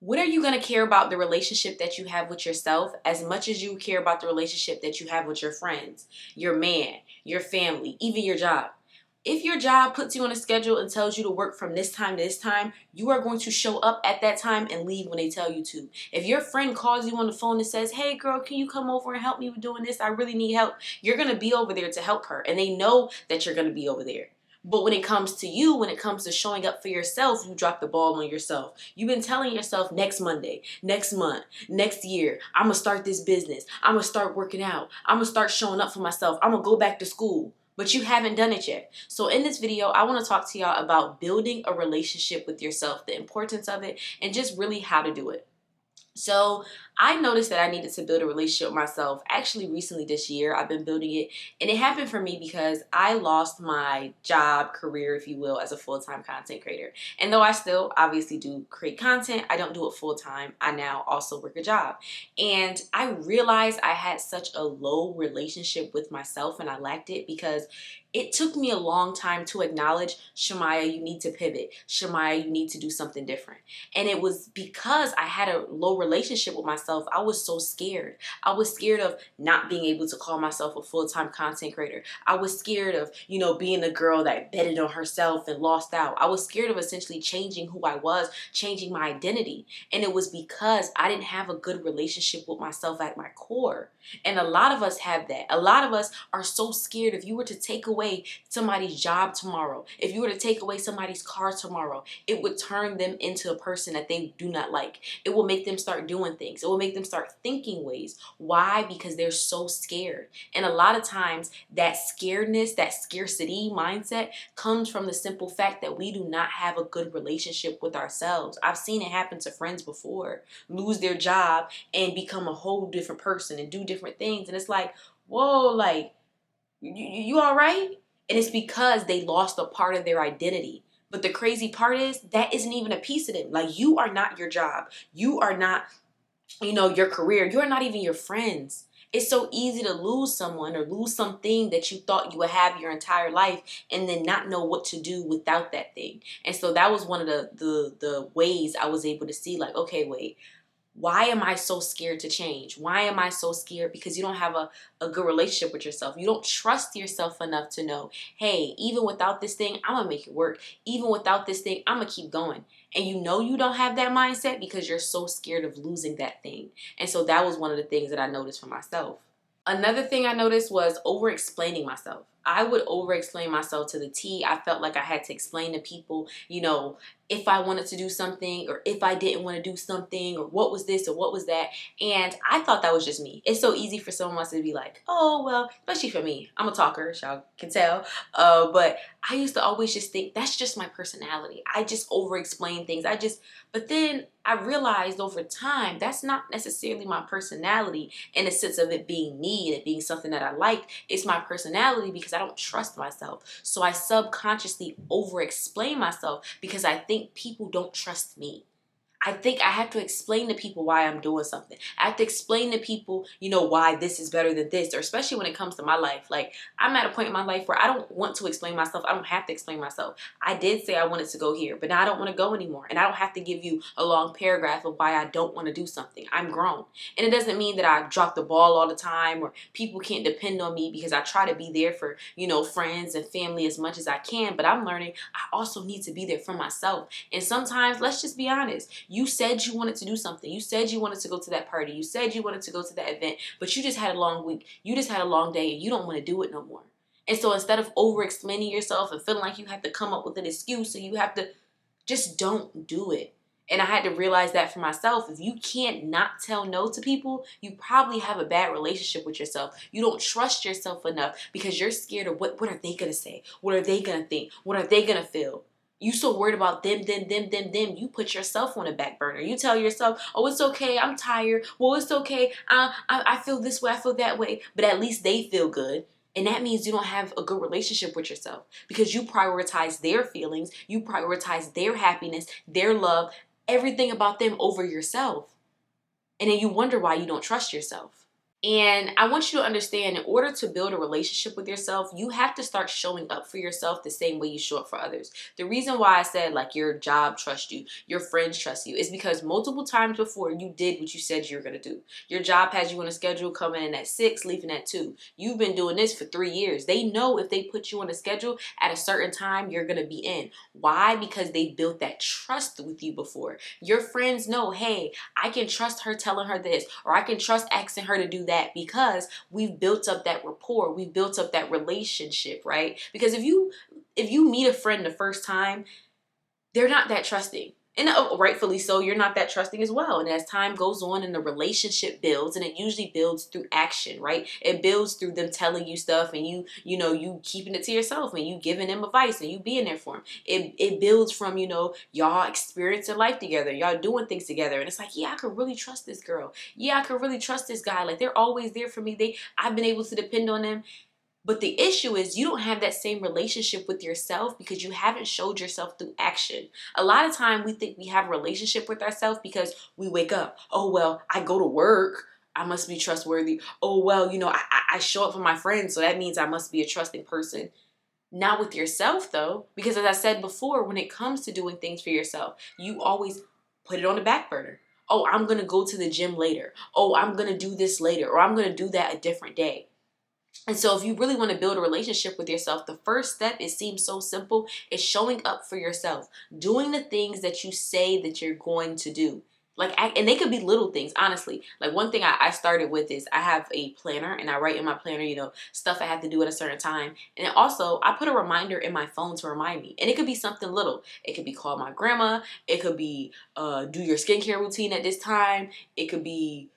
When are you going to care about the relationship that you have with yourself as much as you care about the relationship that you have with your friends, your man, your family, even your job? If your job puts you on a schedule and tells you to work from this time to this time, you are going to show up at that time and leave when they tell you to. If your friend calls you on the phone and says, "Hey girl, can you come over and help me with doing this? I really need help." You're going to be over there to help her, and they know that you're going to be over there. But when it comes to you, when it comes to showing up for yourself, you drop the ball on yourself. You've been telling yourself next Monday, next month, next year, I'm going to start this business. I'm going to start working out. I'm going to start showing up for myself. I'm going to go back to school. But you haven't done it yet. So in this video, I want to talk to y'all about building a relationship with yourself, the importance of it, and just really how to do it. So I noticed that I needed to build a relationship with myself actually recently this year. I've been building it, and it happened for me because I lost my job, career, if you will, as a full-time content creator. And though I still obviously do create content, I don't do it full-time. I now also work a job. And I realized I had such a low relationship with myself, and I lacked it because it took me a long time to acknowledge, Shamaya, you need to pivot. Shamaya, you need to do something different. And it was because I had a low relationship with myself. I was so scared. I was scared of not being able to call myself a full-time content creator. I was scared of, being a girl that betted on herself and lost out. I was scared of essentially changing who I was, changing my identity. And it was because I didn't have a good relationship with myself at my core. And a lot of us have that. A lot of us are so scared. If you were to take away somebody's job tomorrow, if you were to take away somebody's car tomorrow, it would turn them into a person that they do not like. It will make them start doing things. It will make them start thinking ways. Why? Because they're so scared. And a lot of times that scaredness, that scarcity mindset comes from the simple fact that we do not have a good relationship with ourselves. I've seen it happen to friends before, lose their job and become a whole different person and do different things. And it's like, whoa, like, you all right? And it's because they lost a part of their identity. But the crazy part is that isn't even a piece of them. Like, you are not your job. You are not, your career. You're not even your friends. It's so easy to lose someone or lose something that you thought you would have your entire life and then not know what to do without that thing. And so that was one of the ways I was able to see, like, okay, wait, why am I so scared to change? Why am I so scared? Because you don't have a good relationship with yourself. You don't trust yourself enough to know, hey, even without this thing, I'm going to make it work. Even without this thing, I'm going to keep going. And you don't have that mindset because you're so scared of losing that thing. And so that was one of the things that I noticed for myself. Another thing I noticed was over-explaining myself. I would over-explain myself to the T. I felt like I had to explain to people, if I wanted to do something or if I didn't want to do something or what was this or what was that. And I thought that was just me. It's so easy for someone to be like, oh, well, especially for me. I'm a talker, as y'all can tell. But I used to always just think that's just my personality. I just over-explain things. But then I realized over time, that's not necessarily my personality in the sense of it being me and it being something that I like. It's my personality because I don't trust myself. So I subconsciously over-explain myself because I think people don't trust me. I think I have to explain to people why I'm doing something. I have to explain to people, why this is better than this, or especially when it comes to my life. Like, I'm at a point in my life where I don't want to explain myself. I don't have to explain myself. I did say I wanted to go here, but now I don't want to go anymore. And I don't have to give you a long paragraph of why I don't want to do something. I'm grown. And it doesn't mean that I drop the ball all the time or people can't depend on me because I try to be there for, friends and family as much as I can. But I'm learning I also need to be there for myself. And sometimes, let's just be honest, you said you wanted to do something. You said you wanted to go to that party. You said you wanted to go to that event, but you just had a long week. You just had a long day and you don't want to do it no more. And so instead of over-explaining yourself and feeling like you have to come up with an excuse and you have to, just don't do it. And I had to realize that for myself. If you can't not tell no to people, you probably have a bad relationship with yourself. You don't trust yourself enough because you're scared of what are they going to say? What are they going to think? What are they going to feel? You so worried about them. You put yourself on a back burner. You tell yourself, oh, it's okay. I'm tired. Well, it's okay. I feel this way. I feel that way. But at least they feel good. And that means you don't have a good relationship with yourself because you prioritize their feelings. You prioritize their happiness, their love, everything about them over yourself. And then you wonder why you don't trust yourself. And I want you to understand, in order to build a relationship with yourself, you have to start showing up for yourself the same way you show up for others. The reason why I said like your job trusts you, your friends trust you, is because multiple times before you did what you said you were going to do. Your job has you on a schedule, coming in at 6, leaving at 2. You've been doing this for 3 years. They know if they put you on a schedule at a certain time, you're going to be in. Why? Because they built that trust with you before. Your friends know, hey, I can trust her telling her this, or I can trust asking her to do that, because we've built up that rapport, we've built up that relationship, right? Because if you meet a friend the first time, they're not that trusting. And rightfully so, you're not that trusting as well. And as time goes on and the relationship builds, and it usually builds through action, right? It builds through them telling you stuff, and you keeping it to yourself, and you giving them advice, and you being there for them. It builds from, y'all experiencing life together, y'all doing things together. And it's like, yeah, I could really trust this girl. Yeah, I could really trust this guy. Like, they're always there for me. I've been able to depend on them. But the issue is you don't have that same relationship with yourself because you haven't showed yourself through action. A lot of time we think we have a relationship with ourselves because we wake up. Oh, well, I go to work. I must be trustworthy. Oh, well, I show up for my friends, so that means I must be a trusting person. Not with yourself, though, because as I said before, when it comes to doing things for yourself, you always put it on the back burner. Oh, I'm going to go to the gym later. Oh, I'm going to do this later, or I'm going to do that a different day. And so if you really want to build a relationship with yourself, the first step, it seems so simple, is showing up for yourself. Doing the things that you say that you're going to do. And they could be little things, honestly. Like, one thing I started with is I have a planner, and I write in my planner, stuff I have to do at a certain time. And then also, I put a reminder in my phone to remind me. And it could be something little. It could be call my grandma. It could be do your skincare routine at this time. It could be,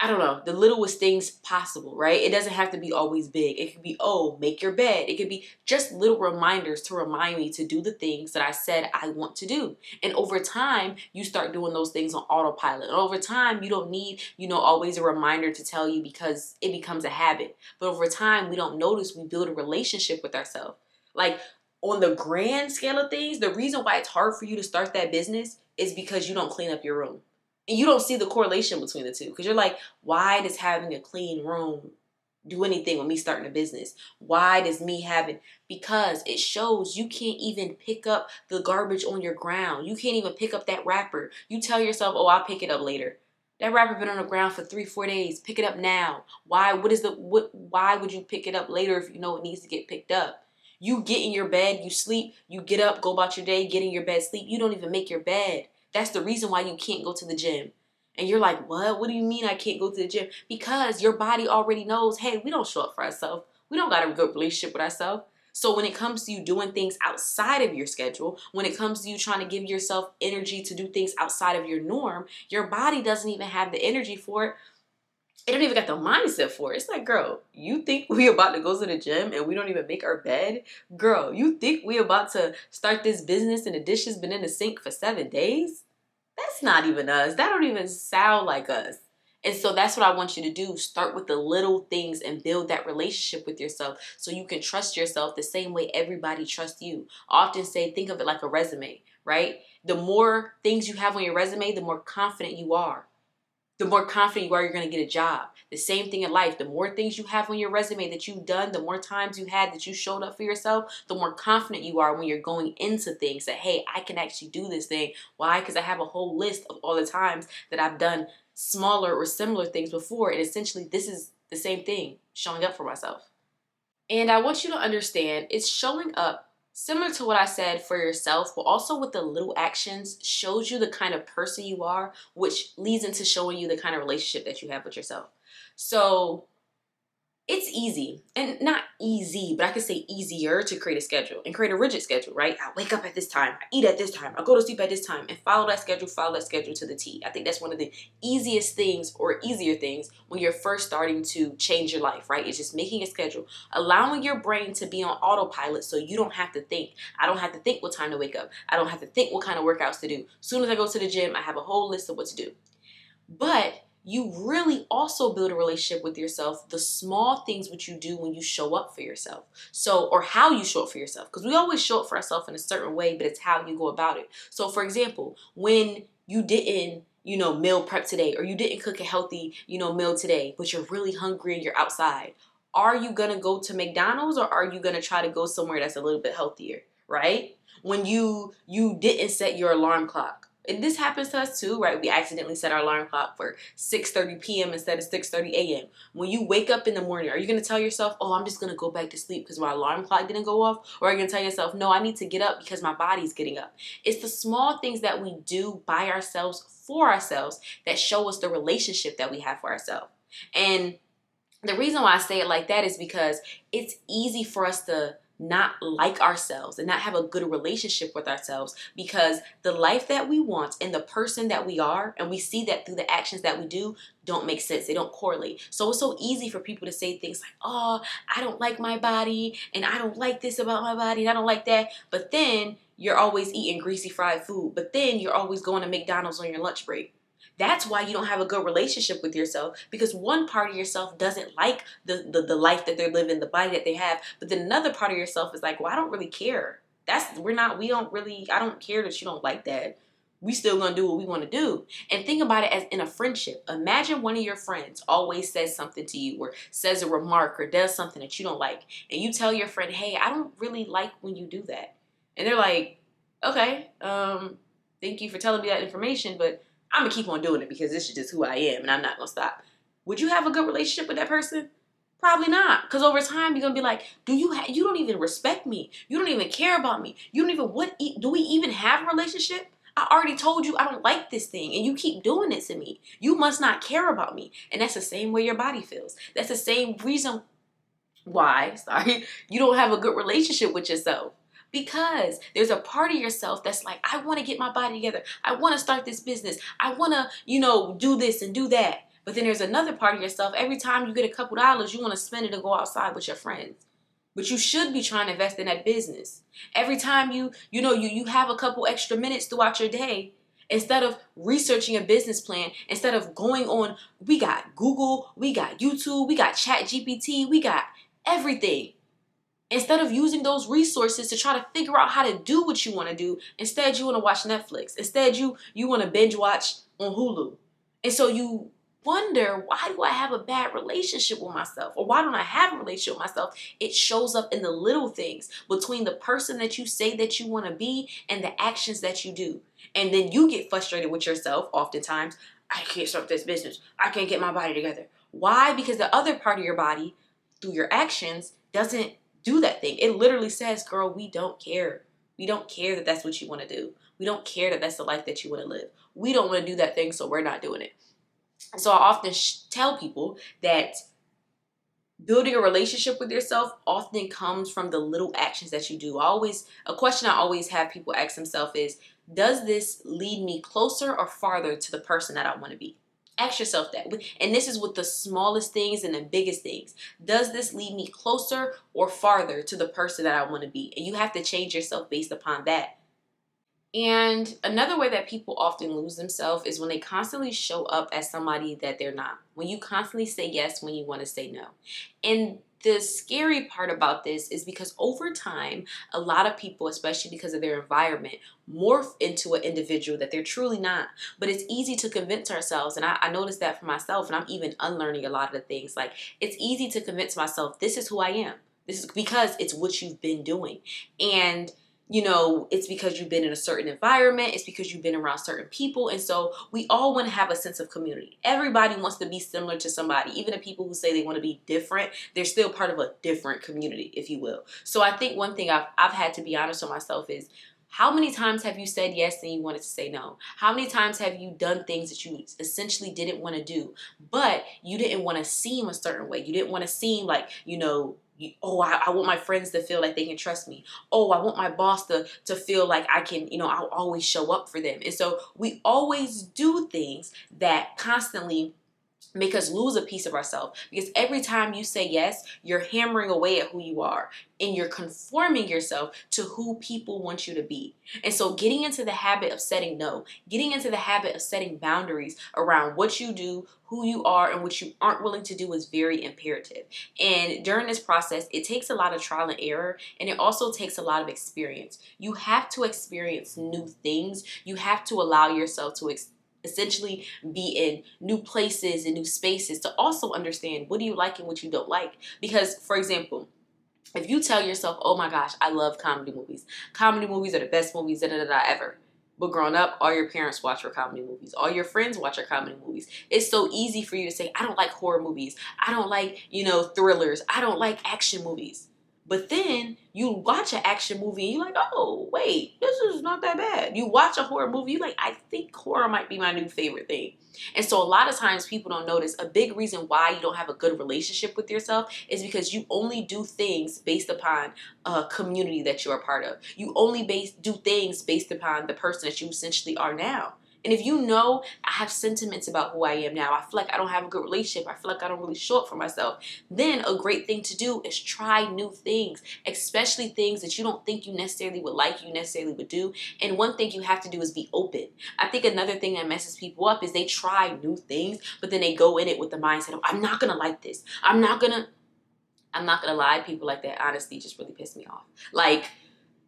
I don't know, the littlest things possible, right? It doesn't have to be always big. It could be, oh, make your bed. It could be just little reminders to remind me to do the things that I said I want to do. And over time, you start doing those things on autopilot. And over time, you don't need, always a reminder to tell you, because it becomes a habit. But over time, we don't notice we build a relationship with ourselves. Like, on the grand scale of things, the reason why it's hard for you to start that business is because you don't clean up your room. And you don't see the correlation between the two, because you're like, why does having a clean room do anything with me starting a business? Why does me having, because it shows you can't even pick up the garbage on your ground. You can't even pick up that wrapper. You tell yourself, oh, I'll pick it up later. That wrapper been on the ground for 3-4 days. Pick it up now. Why? Why would you pick it up later if you know it needs to get picked up? You get in your bed, you sleep, you get up, go about your day, get in your bed, sleep. You don't even make your bed. That's the reason why you can't go to the gym. And you're like, what? What do you mean I can't go to the gym? Because your body already knows, hey, we don't show up for ourselves. We don't got a good relationship with ourselves. So when it comes to you doing things outside of your schedule, when it comes to you trying to give yourself energy to do things outside of your norm, your body doesn't even have the energy for it. It don't even got the mindset for it. It's like, girl, you think we about to go to the gym and we don't even make our bed? Girl, you think we about to start this business and the dishes been in the sink for 7 days? That's not even us. That don't even sound like us. And so that's what I want you to do. Start with the little things and build that relationship with yourself so you can trust yourself the same way everybody trusts you. I often say, think of it like a resume, right? The more things you have on your resume, the more confident you are. The more confident you are, you're going to get a job. The same thing in life. The more things you have on your resume that you've done, the more times you had that you showed up for yourself, the more confident you are when you're going into things that, hey, I can actually do this thing. Why? Because I have a whole list of all the times that I've done smaller or similar things before. And essentially, this is the same thing, showing up for myself. And I want you to understand, it's showing up similar to what I said for yourself, but also with the little actions shows you the kind of person you are, which leads into showing you the kind of relationship that you have with yourself. So it's easy, and not easy, but I could say easier to create a schedule and create a rigid schedule, right? I wake up at this time, I eat at this time, I go to sleep at this time, and follow that schedule to the T. I think that's one of the easiest things or easier things when you're first starting to change your life, right? It's just making a schedule, allowing your brain to be on autopilot so you don't have to think. I don't have to think what time to wake up. I don't have to think what kind of workouts to do. As soon as I go to the gym, I have a whole list of what to do. But you really also build a relationship with yourself, the small things which you do when you show up for yourself. So, or how you show up for yourself. Because we always show up for ourselves in a certain way, but it's how you go about it. So, for example, when you didn't meal prep today, or you didn't cook a healthy, meal today, but you're really hungry and you're outside. Are you going to go to McDonald's, or are you going to try to go somewhere that's a little bit healthier, right? When you didn't set your alarm clock. And this happens to us too, right? We accidentally set our alarm clock for 6:30 p.m. instead of 6:30 a.m. When you wake up in the morning, are you going to tell yourself, oh, I'm just going to go back to sleep because my alarm clock didn't go off? Or are you going to tell yourself, no, I need to get up because my body's getting up? It's the small things that we do by ourselves, for ourselves, that show us the relationship that we have for ourselves. And the reason why I say it like that is because it's easy for us to not like ourselves and not have a good relationship with ourselves, because the life that we want and the person that we are, and we see that through the actions that we do, don't make sense. They don't correlate. So it's so easy for people to say things like, oh, I don't like my body, and I don't like this about my body, and I don't like that. But then you're always eating greasy fried food. But then you're always going to McDonald's on your lunch break. That's why you don't have a good relationship with yourself, because one part of yourself doesn't like the life that they're living, the body that they have. But then another part of yourself is like, well, I don't really care. I don't care that you don't like that. We still gonna do what we want to do. And think about it as in a friendship. Imagine one of your friends always says something to you, or says a remark, or does something that you don't like. And you tell your friend, hey, I don't really like when you do that. And they're like, okay, thank you for telling me that information, but I'm going to keep on doing it because this is just who I am and I'm not going to stop. Would you have a good relationship with that person? Probably not. Because over time, you're going to be like, you don't even respect me. You don't even care about me. You don't even, do we even have a relationship? I already told you I don't like this thing, and you keep doing it to me. You must not care about me. And that's the same way your body feels. That's the same reason why, you don't have a good relationship with yourself. Because there's a part of yourself that's like, I want to get my body together. I want to start this business. I want to, do this and do that. But then there's another part of yourself. Every time you get a couple dollars, you want to spend it to go outside with your friends. But you should be trying to invest in that business. Every time you have a couple extra minutes throughout your day, instead of researching a business plan, instead of going on, we got Google, we got YouTube, we got ChatGPT, we got everything. Instead of using those resources to try to figure out how to do what you want to do, instead you want to watch Netflix. Instead you want to binge watch on Hulu. And so you wonder, why do I have a bad relationship with myself? Or why don't I have a relationship with myself? It shows up in the little things between the person that you say that you want to be and the actions that you do. And then you get frustrated with yourself oftentimes. I can't start this business. I can't get my body together. Why? Because the other part of your body, through your actions, doesn't do that thing. It literally says, girl, we don't care. We don't care that that's what you want to do. We don't care that that's the life that you want to live. We don't want to do that thing, so we're not doing it. So I often tell people that building a relationship with yourself often comes from the little actions that you do. A question I always have people ask themselves is, does this lead me closer or farther to the person that I want to be? Ask yourself that. And this is with the smallest things and the biggest things. Does this lead me closer or farther to the person that I want to be? And you have to change yourself based upon that. And another way that people often lose themselves is when they constantly show up as somebody that they're not. When you constantly say yes when you want to say no. And the scary part about this is because over time, a lot of people, especially because of their environment, morph into an individual that they're truly not. But it's easy to convince ourselves, and I noticed that for myself, and I'm even unlearning a lot of the things. Like, it's easy to convince myself, this is who I am. This is because it's what you've been doing. And it's because you've been in a certain environment. It's because you've been around certain people. And so we all want to have a sense of community. Everybody wants to be similar to somebody. Even the people who say they want to be different, they're still part of a different community, if you will. So I think one thing I've had to be honest with myself is, how many times have you said yes and you wanted to say no? How many times have you done things that you essentially didn't want to do, but you didn't want to seem a certain way? You didn't want to seem like, I want my friends to feel like they can trust me. Oh, I want my boss to feel like I can, I'll always show up for them. And so we always do things that constantly make us lose a piece of ourselves, because every time you say yes, you're hammering away at who you are and you're conforming yourself to who people want you to be. And so getting into the habit of saying no, getting into the habit of setting boundaries around what you do, who you are, and what you aren't willing to do is very imperative. And during this process, it takes a lot of trial and error, and it also takes a lot of experience. You have to experience new things. You have to allow yourself to essentially be in new places and new spaces to also understand what do you like and what you don't like. Because, for example, if you tell yourself, oh my gosh, I love comedy movies. Comedy movies are the best movies ever. But growing up, all your parents watch your comedy movies. All your friends watch your comedy movies. It's so easy for you to say, I don't like horror movies. I don't like, thrillers. I don't like action movies. But then you watch an action movie and you're like, oh, wait, this is not that bad. You watch a horror movie, you're like, I think horror might be my new favorite thing. And so a lot of times people don't notice a big reason why you don't have a good relationship with yourself is because you only do things based upon a community that you're a part of. You only do things based upon the person that you essentially are now. And if you know I have sentiments about who I am now, I feel like I don't have a good relationship, I feel like I don't really show up for myself, then a great thing to do is try new things, especially things that you don't think you necessarily would like, you necessarily would do. And one thing you have to do is be open. I think another thing that messes people up is they try new things, but then they go in it with the mindset of, I'm not going to like this. I'm not going to lie. People like that honestly just really piss me off. Like,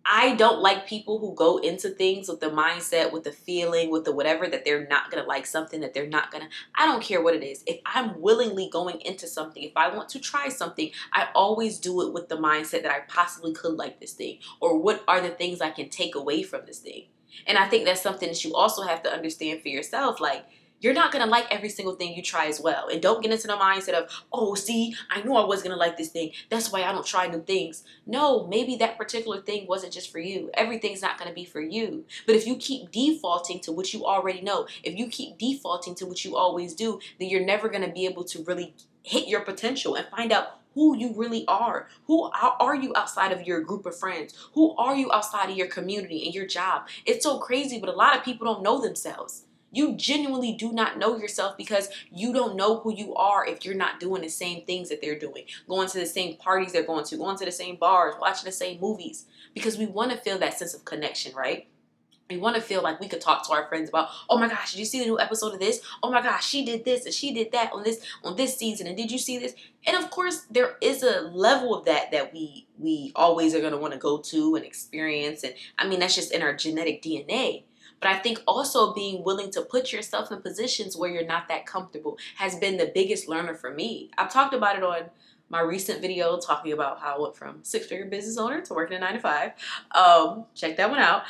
I don't like people who go into things with the mindset, with the feeling, with the whatever, that they're not going to like something, that they're not going to, I don't care what it is. If I'm willingly going into something, if I want to try something, I always do it with the mindset that I possibly could like this thing, or what are the things I can take away from this thing. And I think that's something that you also have to understand for yourself. Like, you're not going to like every single thing you try as well. And don't get into the mindset of, oh, see, I knew I was going to like this thing. That's why I don't try new things. No, maybe that particular thing wasn't just for you. Everything's not going to be for you. But if you keep defaulting to what you already know, if you keep defaulting to what you always do, then you're never going to be able to really hit your potential and find out who you really are. Who are you outside of your group of friends? Who are you outside of your community and your job? It's so crazy, but a lot of people don't know themselves. You genuinely do not know yourself because you don't know who you are if you're not doing the same things that they're doing, going to the same parties they're going to the same bars, watching the same movies. Because we want to feel that sense of connection, right? We want to feel like we could talk to our friends about, oh my gosh, did you see the new episode of this? Oh my gosh, she did this and she did that on this season. And did you see this? And of course, there is a level of that we always are going to want to go to and experience. And I mean, that's just in our genetic DNA. But I think also being willing to put yourself in positions where you're not that comfortable has been the biggest learner for me. I've talked about it on my recent video talking about how I went from six-figure business owner to working a 9 to 5. Check that one out.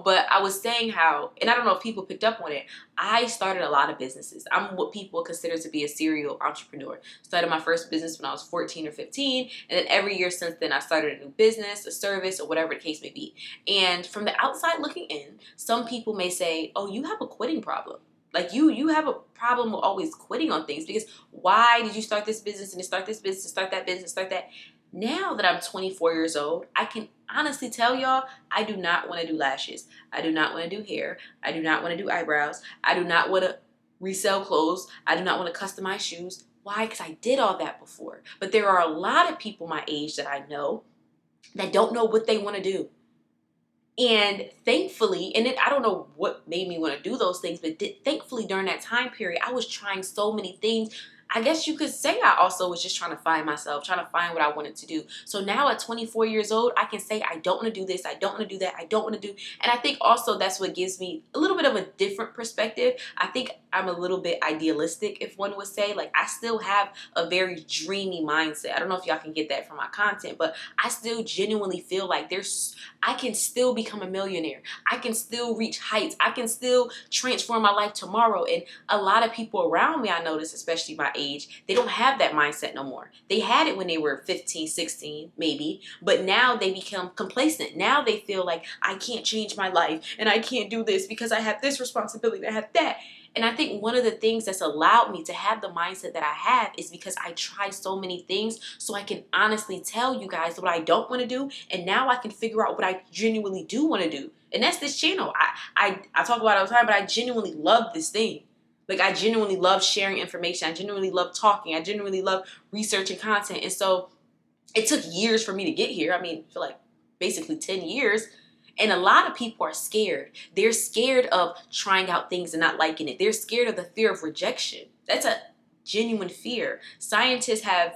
But I was saying how, and I don't know if people picked up on it, I started a lot of businesses. I'm what people consider to be a serial entrepreneur. Started my first business when I was 14 or 15. And then every year since then, I started a new business, a service, or whatever the case may be. And from the outside looking in, some people may say, oh, you have a quitting problem. Like you have a problem with always quitting on things, because why did you start this business and start this business, start that business, start that? Now that I'm 24 years old, I can honestly tell y'all, I do not want to do lashes. I do not want to do hair. I do not want to do eyebrows. I do not want to resell clothes. I do not want to customize shoes. Why? Because I did all that before. But there are a lot of people my age that I know that don't know what they want to do. And thankfully, and I don't know what made me want to do those things, but thankfully during that time period, I was trying so many things. I guess you could say I also was just trying to find myself, trying to find what I wanted to do. So now at 24 years old, I can say I don't want to do this, I don't want to do that, I don't want to do. And I think also that's what gives me a little bit of a different perspective. I think I'm a little bit idealistic, if one would say. Like, I still have a very dreamy mindset. I don't know if y'all can get that from my content, but I still genuinely feel like I can still become a millionaire. I can still reach heights. I can still transform my life tomorrow. And a lot of people around me, I notice, especially my age, they don't have that mindset no more. They had it when they were 15, 16, maybe, but now they become complacent. Now they feel like I can't change my life and I can't do this because I have this responsibility, I have that. And I think one of the things that's allowed me to have the mindset that I have is because I try so many things, so I can honestly tell you guys what I don't want to do, and now I can figure out what I genuinely do want to do. And that's this channel. I talk about it all the time, but I genuinely love this thing. Like, I genuinely love sharing information. I genuinely love talking. I genuinely love researching content. And so it took years for me to get here. I mean, I feel like basically 10 years. And a lot of people are scared. They're scared of trying out things and not liking it. They're scared of the fear of rejection. That's a genuine fear. Scientists have,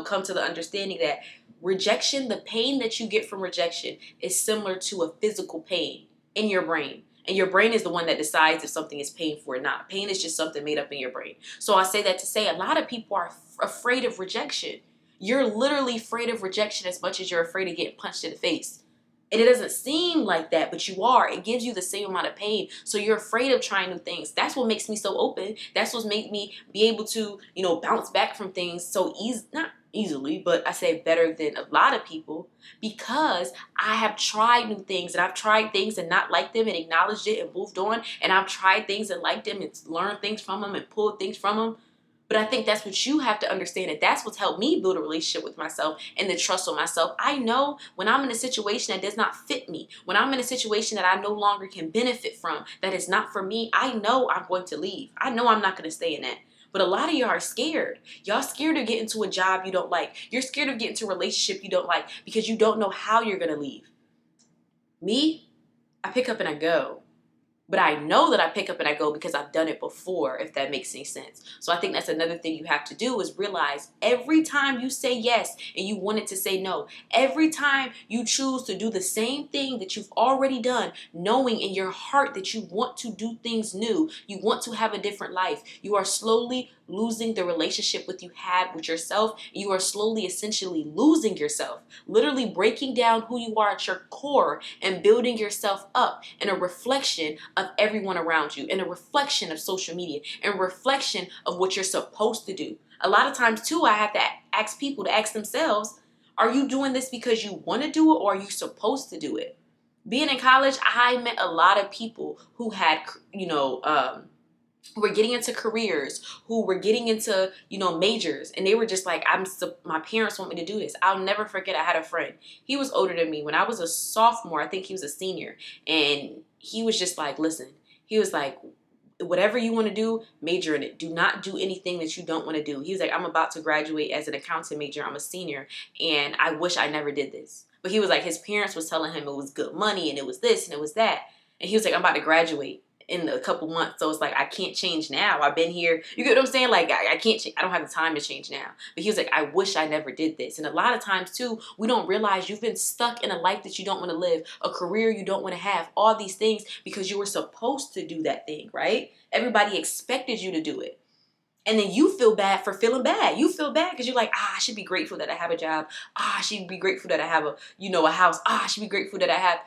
come to the understanding that rejection, the pain that you get from rejection, is similar to a physical pain in your brain. And your brain is the one that decides if something is painful or not. Pain is just something made up in your brain. So I say that to say a lot of people are afraid of rejection. You're literally afraid of rejection as much as you're afraid of getting punched in the face. And it doesn't seem like that, but you are. It gives you the same amount of pain. So you're afraid of trying new things. That's what makes me so open. That's what makes me be able to, bounce back from things so not easily, but I say better than a lot of people, because I have tried new things, and I've tried things and not liked them and acknowledged it and moved on. And I've tried things and liked them and learned things from them and pulled things from them. But I think that's what you have to understand, and that's what's helped me build a relationship with myself and the trust on myself. I know when I'm in a situation that does not fit me, when I'm in a situation that I no longer can benefit from, that is not for me, I know I'm going to leave. I know I'm not going to stay in that. But a lot of y'all are scared. Y'all scared to get into a job you don't like. You're scared of getting into a relationship you don't like because you don't know how you're going to leave. Me, I pick up and I go. But I know that I pick up and I go because I've done it before, if that makes any sense. So I think that's another thing you have to do, is realize every time you say yes and you wanted to say no, every time you choose to do the same thing that you've already done, knowing in your heart that you want to do things new, you want to have a different life, you are slowly losing the relationship with you had with yourself. You are slowly, essentially losing yourself, literally breaking down who you are at your core and building yourself up in a reflection of everyone around you, in a reflection of social media, in a reflection of what you're supposed to do. A lot of times too, I have to ask people to ask themselves, are you doing this because you want to do it, or are you supposed to do it? Being in college, I met a lot of people who had, who were getting into careers, who were getting into, majors. And they were just like, my parents want me to do this. I'll never forget, I had a friend. He was older than me. When I was a sophomore, I think he was a senior. And he was just like, listen, he was like, whatever you want to do, major in it. Do not do anything that you don't want to do. He was like, I'm about to graduate as an accounting major. I'm a senior. And I wish I never did this. But he was like, his parents was telling him it was good money and it was this and it was that. And he was like, I'm about to graduate in a couple months, so it's like I can't change now. I've been here. You get what I'm saying? Like I can't change. I don't have the time to change now. But he was like, I wish I never did this. And a lot of times too, we don't realize you've been stuck in a life that you don't want to live, a career you don't want to have, all these things because you were supposed to do that thing, right? Everybody expected you to do it. And then you feel bad for feeling bad. You feel bad because you're like, I should be grateful that I have a job. I should be grateful that I have a house. I should be grateful that I have.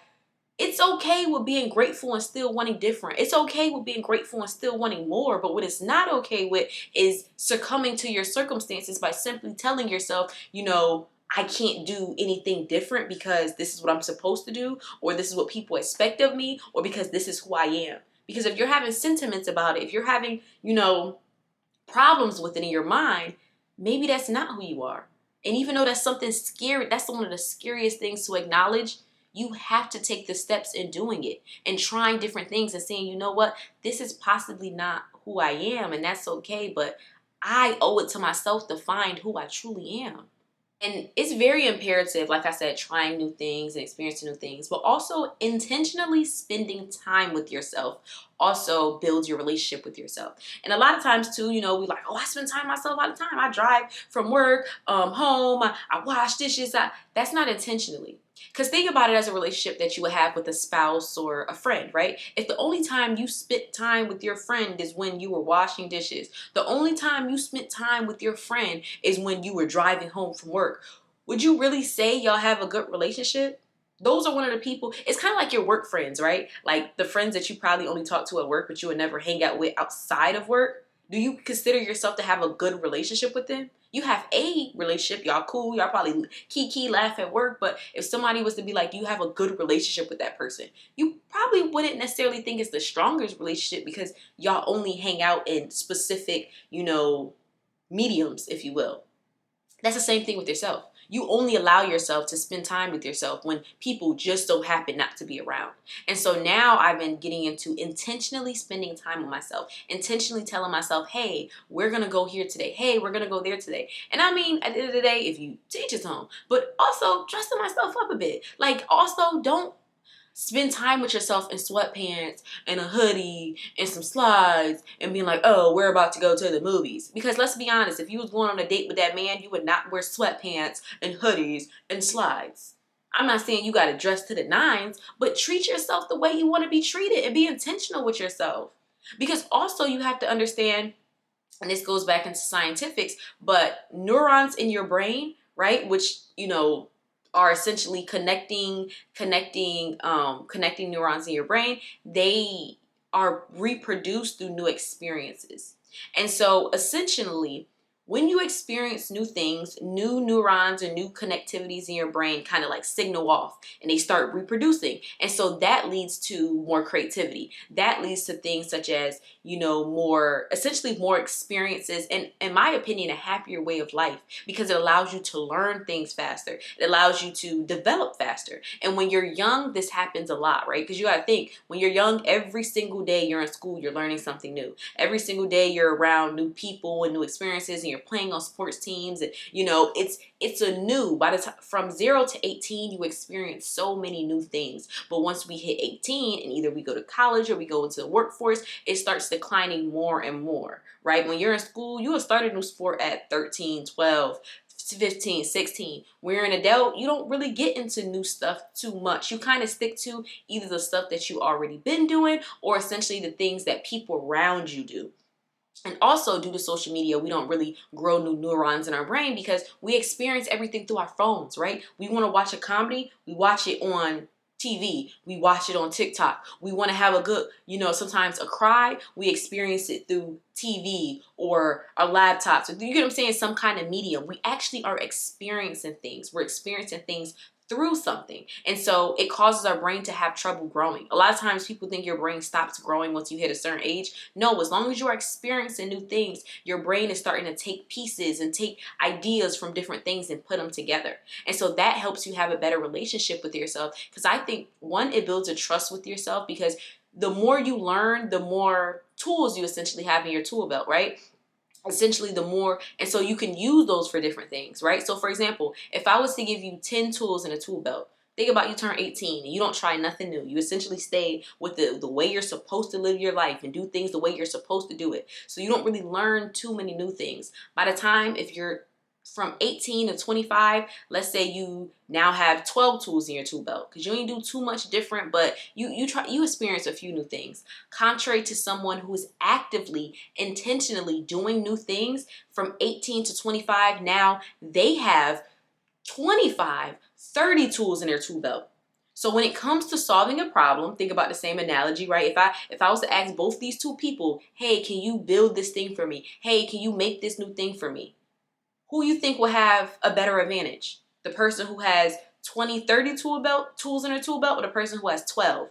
It's okay with being grateful and still wanting different. It's okay with being grateful and still wanting more. But what it's not okay with is succumbing to your circumstances by simply telling yourself, I can't do anything different because this is what I'm supposed to do, or this is what people expect of me, or because this is who I am. Because if you're having sentiments about it, if you're having, problems with it in your mind, maybe that's not who you are. And even though that's something scary, that's one of the scariest things to acknowledge. You have to take the steps in doing it and trying different things and saying, you know what, this is possibly not who I am, and that's okay, but I owe it to myself to find who I truly am. And it's very imperative, like I said, trying new things and experiencing new things, but also intentionally spending time with yourself also builds your relationship with yourself. And a lot of times too, we like, I spend time with myself all the time. I drive from work, home, I wash dishes. That's not intentionally. Because think about it as a relationship that you would have with a spouse or a friend, right? If the only time you spent time with your friend is when you were washing dishes, the only time you spent time with your friend is when you were driving home from work, would you really say y'all have a good relationship? Those are one of the people, it's kind of like your work friends, right? Like the friends that you probably only talk to at work, but you would never hang out with outside of work. Do you consider yourself to have a good relationship with them? You have a relationship, y'all cool, y'all probably kiki laugh at work, but if somebody was to be like, you have a good relationship with that person, you probably wouldn't necessarily think it's the strongest relationship because y'all only hang out in specific, mediums, if you will. That's the same thing with yourself. You only allow yourself to spend time with yourself when people just so happen not to be around. And so now I've been getting into intentionally spending time with myself, intentionally telling myself, hey, we're going to go here today. Hey, we're going to go there today. And I mean, at the end of the day, if you teach his home, but also dressing myself up a bit. Like also don't spend time with yourself in sweatpants and a hoodie and some slides and being like, oh, we're about to go to the movies. Because let's be honest, if you was going on a date with that man, you would not wear sweatpants and hoodies and slides. I'm not saying you got to dress to the nines, but treat yourself the way you want to be treated and be intentional with yourself. Because also you have to understand, and this goes back into scientifics, but neurons in your brain, right, which, are essentially connecting neurons in your brain, they are reproduced through new experiences. And so essentially, when you experience new things, new neurons or new connectivities in your brain kind of like signal off and they start reproducing. And so that leads to more creativity. That leads to things such as, essentially more experiences, and in my opinion, a happier way of life, because it allows you to learn things faster. It allows you to develop faster. And when you're young, this happens a lot, right? Because you got to think, when you're young, every single day you're in school, you're learning something new. Every single day you're around new people and new experiences, and you're playing on sports teams, and it's a new, by the time from 0 to 18 you experience so many new things. But once we hit 18 and either we go to college or we go into the workforce, it starts declining more and more, right? When you're in school, you will start a new sport at 13, 12, 15, 16. When you're an adult, you don't really get into new stuff too much. You kind of stick to either the stuff that you already been doing or essentially the things that people around you do. And also, due to social media, we don't really grow new neurons in our brain because we experience everything through our phones, right? We want to watch a comedy, we watch it on TV, we watch it on TikTok. We want to have a good, sometimes a cry, we experience it through TV or our laptops. You get what I'm saying? Some kind of medium. We actually are experiencing things. We're experiencing things through something. And so it causes our brain to have trouble growing. A lot of times people think your brain stops growing once you hit a certain age. No, as long as you are experiencing new things, your brain is starting to take pieces and take ideas from different things and put them together. And so that helps you have a better relationship with yourself. Because I think, one, it builds a trust with yourself, because the more you learn, the more tools you essentially have in your tool belt, right? Essentially the more, and so you can use those for different things, right? So for example, if I was to give you 10 tools in a tool belt, think about, you turn 18 and you don't try nothing new. You essentially stay with the way you're supposed to live your life and do things the way you're supposed to do it. So you don't really learn too many new things. By the time, if you're from 18 to 25, let's say you now have 12 tools in your tool belt, because you ain't do too much different, but you experience a few new things. Contrary to someone who is actively, intentionally doing new things from 18 to 25, now they have 25, 30 tools in their tool belt. So when it comes to solving a problem, think about the same analogy, right? If I was to ask both these two people, hey, can you build this thing for me? Hey, can you make this new thing for me? Who you think will have a better advantage? The person who has 20, 30 tools in their tool belt, or the person who has 12?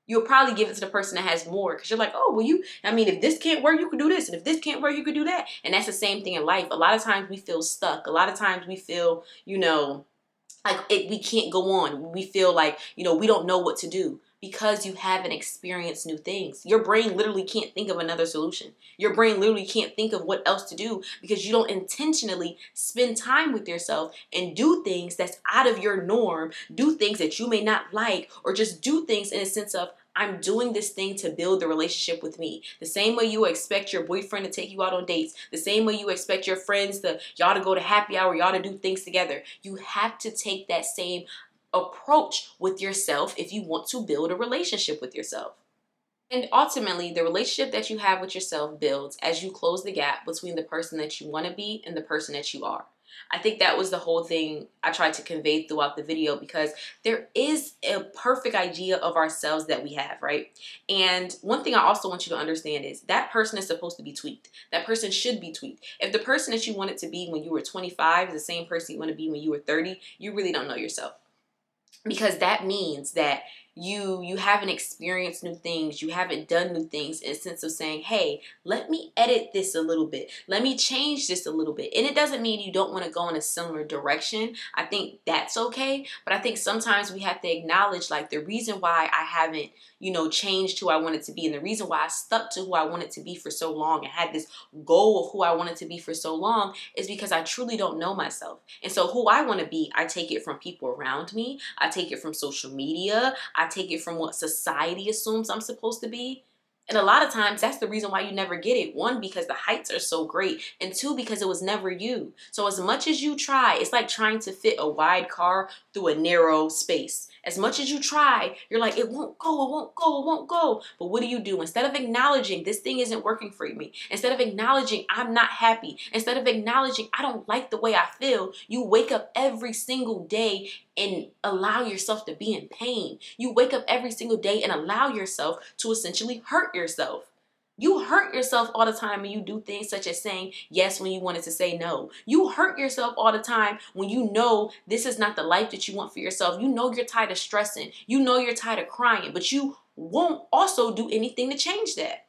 You'll probably give it to the person that has more, because you're like, oh, well, if this can't work, you could do this. And if this can't work, you could do that. And that's the same thing in life. A lot of times we feel stuck. A lot of times we feel, we can't go on. We feel like, we don't know what to do, because you haven't experienced new things. Your brain literally can't think of another solution. Your brain literally can't think of what else to do, because you don't intentionally spend time with yourself and do things that's out of your norm, do things that you may not like, or just do things in a sense of, I'm doing this thing to build the relationship with me. The same way you expect your boyfriend to take you out on dates. The same way you expect your friends y'all to go to happy hour, y'all to do things together. You have to take that same approach with yourself if you want to build a relationship with yourself. And ultimately, the relationship that you have with yourself builds as you close the gap between the person that you want to be and the person that you are. I think that was the whole thing I tried to convey throughout the video, because there is a perfect idea of ourselves that we have, right? And one thing I also want you to understand is that person is supposed to be tweaked. That person should be tweaked. If the person that you wanted to be when you were 25 is the same person you want to be when you were 30, you really don't know yourself. Because that means that you haven't experienced new things, you haven't done new things, in a sense of saying, hey, let me edit this a little bit, let me change this a little bit. And it doesn't mean you don't want to go in a similar direction. I think that's okay, but I think sometimes we have to acknowledge, like, the reason why I haven't changed who I wanted to be, and the reason why I stuck to who I wanted to be for so long and had this goal of who I wanted to be for so long, is because I truly don't know myself. And so who I want to be, I take it from people around me, I take it from social media, I take it from what society assumes I'm supposed to be. And a lot of times that's the reason why you never get it. One, because the heights are so great. And two, because it was never you. So as much as you try, it's like trying to fit a wide car through a narrow space. As much as you try, you're like, it won't go, it won't go, it won't go. But what do? Instead of acknowledging this thing isn't working for me, instead of acknowledging I'm not happy, instead of acknowledging I don't like the way I feel, you wake up every single day and allow yourself to be in pain. You wake up every single day and allow yourself to essentially hurt yourself. You hurt yourself all the time when you do things such as saying yes when you wanted to say no. You hurt yourself all the time when you know this is not the life that you want for yourself. You know you're tired of stressing. You know you're tired of crying, but you won't also do anything to change that.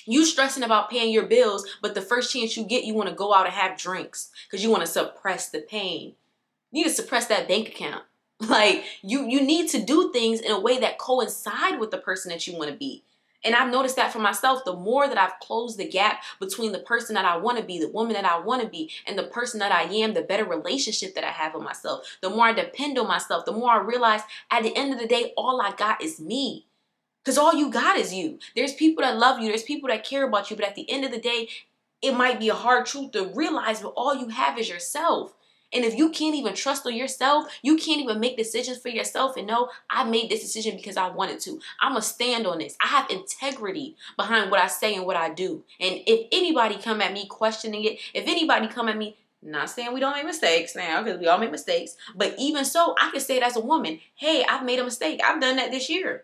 You stressing about paying your bills, but the first chance you get, you want to go out and have drinks because you want to suppress the pain. You need to suppress that bank account. Like you need to do things in a way that coincide with the person that you want to be. And I've noticed that for myself, the more that I've closed the gap between the person that I want to be, the woman that I want to be, and the person that I am, the better relationship that I have with myself. The more I depend on myself, the more I realize at the end of the day, all I got is me. Because all you got is you. There's people that love you. There's people that care about you. But at the end of the day, it might be a hard truth to realize, but all you have is yourself. And if you can't even trust on yourself, you can't even make decisions for yourself and know, I made this decision because I wanted to. I'm going to stand on this. I have integrity behind what I say and what I do. And if anybody come at me questioning it, if anybody come at me, not saying we don't make mistakes now, because we all make mistakes, but even so, I can say it as a woman. Hey, I've made a mistake. I've done that this year.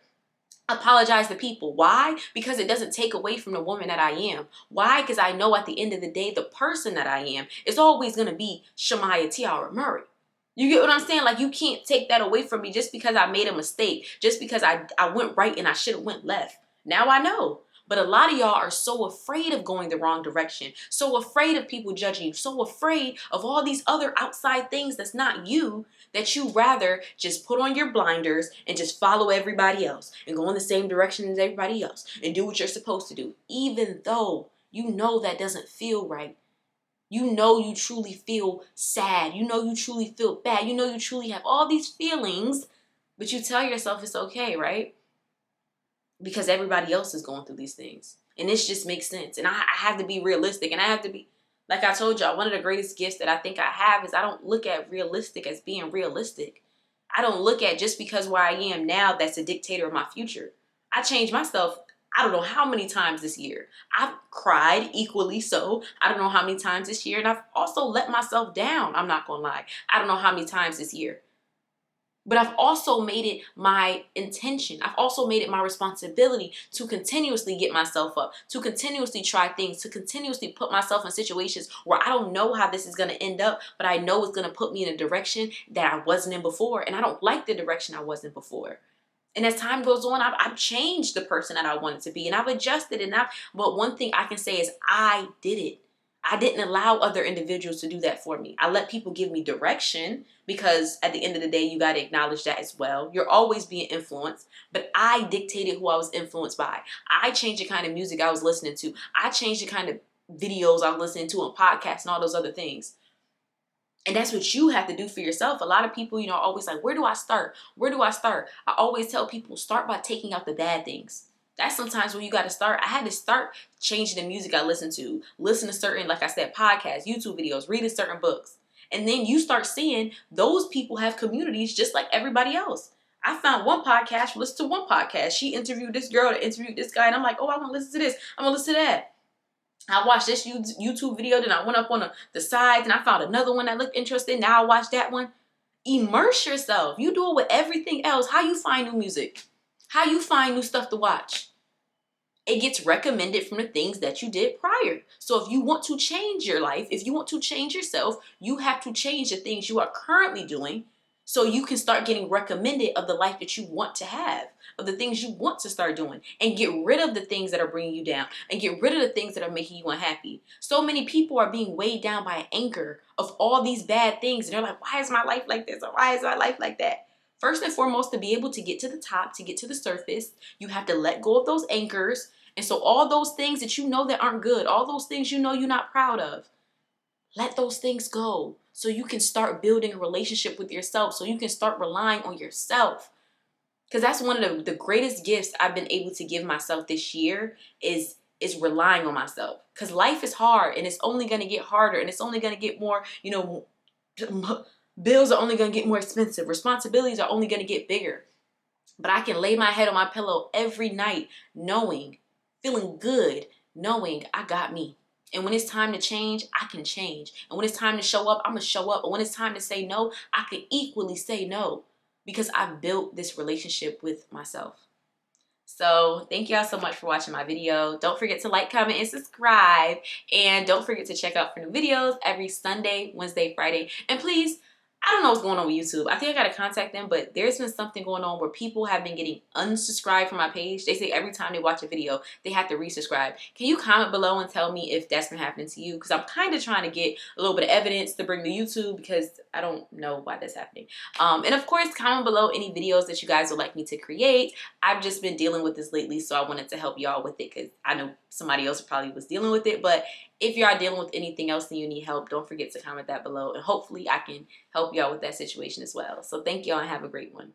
Apologize to people. Why? Because it doesn't take away from the woman that I am. Why? Because I know at the end of the day, the person that I am is always going to be Chamiatiarra Murray. You get what I'm saying? Like, you can't take that away from me just because I made a mistake, just because I went right and I should have went left. Now I know. But a lot of y'all are so afraid of going the wrong direction, so afraid of people judging you, so afraid of all these other outside things that's not you, that you rather just put on your blinders and just follow everybody else and go in the same direction as everybody else and do what you're supposed to do, even though you know that doesn't feel right. You know you truly feel sad. You know you truly feel bad. You know you truly have all these feelings, but you tell yourself it's okay, right? Because everybody else is going through these things. And this just makes sense. And I have to be realistic. And I have to be, like I told y'all, one of the greatest gifts that I think I have is I don't look at realistic as being realistic. I don't look at just because where I am now, that's a dictator of my future. I changed myself, I don't know how many times this year. I've cried equally so. I don't know how many times this year. And I've also let myself down. I'm not going to lie. I don't know how many times this year. But I've also made it my intention. I've also made it my responsibility to continuously get myself up, to continuously try things, to continuously put myself in situations where I don't know how this is going to end up, but I know it's going to put me in a direction that I wasn't in before. And I don't like the direction I wasn't before. And as time goes on, I've changed the person that I wanted to be, and I've adjusted. But one thing I can say is I did it. I didn't allow other individuals to do that for me. I let people give me direction, because at the end of the day, you got to acknowledge that as well. You're always being influenced, but I dictated who I was influenced by. I changed the kind of music I was listening to. I changed the kind of videos I was listening to on podcasts and all those other things. And that's what you have to do for yourself. A lot of people, are always like, where do I start? Where do I start? I always tell people, start by taking out the bad things. That's sometimes where you got to start. I had to start changing the music I listen to certain, like I said, podcasts, YouTube videos, reading certain books. And then you start seeing those people have communities just like everybody else. I found one podcast, listen to one podcast. She interviewed this girl that interviewed this guy. And I'm like, oh, I want to listen to this. I'm going to listen to that. I watched this YouTube video. Then I went up on the sides and I found another one that looked interesting. Now I watched that one. Immerse yourself. You do it with everything else. How you find new music? How you find new stuff to watch? It gets recommended from the things that you did prior. So if you want to change your life, if you want to change yourself, you have to change the things you are currently doing so you can start getting recommended of the life that you want to have, of the things you want to start doing, and get rid of the things that are bringing you down, and get rid of the things that are making you unhappy. So many people are being weighed down by an anchor of all these bad things. And they're like, why is my life like this? Or why is my life like that? First and foremost, to be able to get to the top, to get to the surface, you have to let go of those anchors. And so all those things that you know that aren't good, all those things you know you're not proud of, let those things go so you can start building a relationship with yourself, so you can start relying on yourself. Because that's one of the greatest gifts I've been able to give myself this year is relying on myself. Because life is hard, and it's only going to get harder, and it's only going to get more, you know, bills are only going to get more expensive. Responsibilities are only going to get bigger. But I can lay my head on my pillow every night knowing, feeling good, knowing I got me. And when it's time to change, I can change. And when it's time to show up, I'm going to show up. And when it's time to say no, I can equally say no because I've built this relationship with myself. So thank y'all so much for watching my video. Don't forget to like, comment, and subscribe. And don't forget to check out for new videos every Sunday, Wednesday, Friday. And please, I don't know what's going on with YouTube. I think I got to contact them, but there's been something going on where people have been getting unsubscribed from my page. They say every time they watch a video, they have to resubscribe. Can you comment below and tell me if that's been happening to you? Because I'm kind of trying to get a little bit of evidence to bring to YouTube because I don't know why that's happening. And of course, comment below any videos that you guys would like me to create. I've just been dealing with this lately, so I wanted to help y'all with it because I know somebody else probably was dealing with it. But if you are dealing with anything else and you need help, don't forget to comment that below. And hopefully I can help y'all with that situation as well. So thank y'all and have a great one.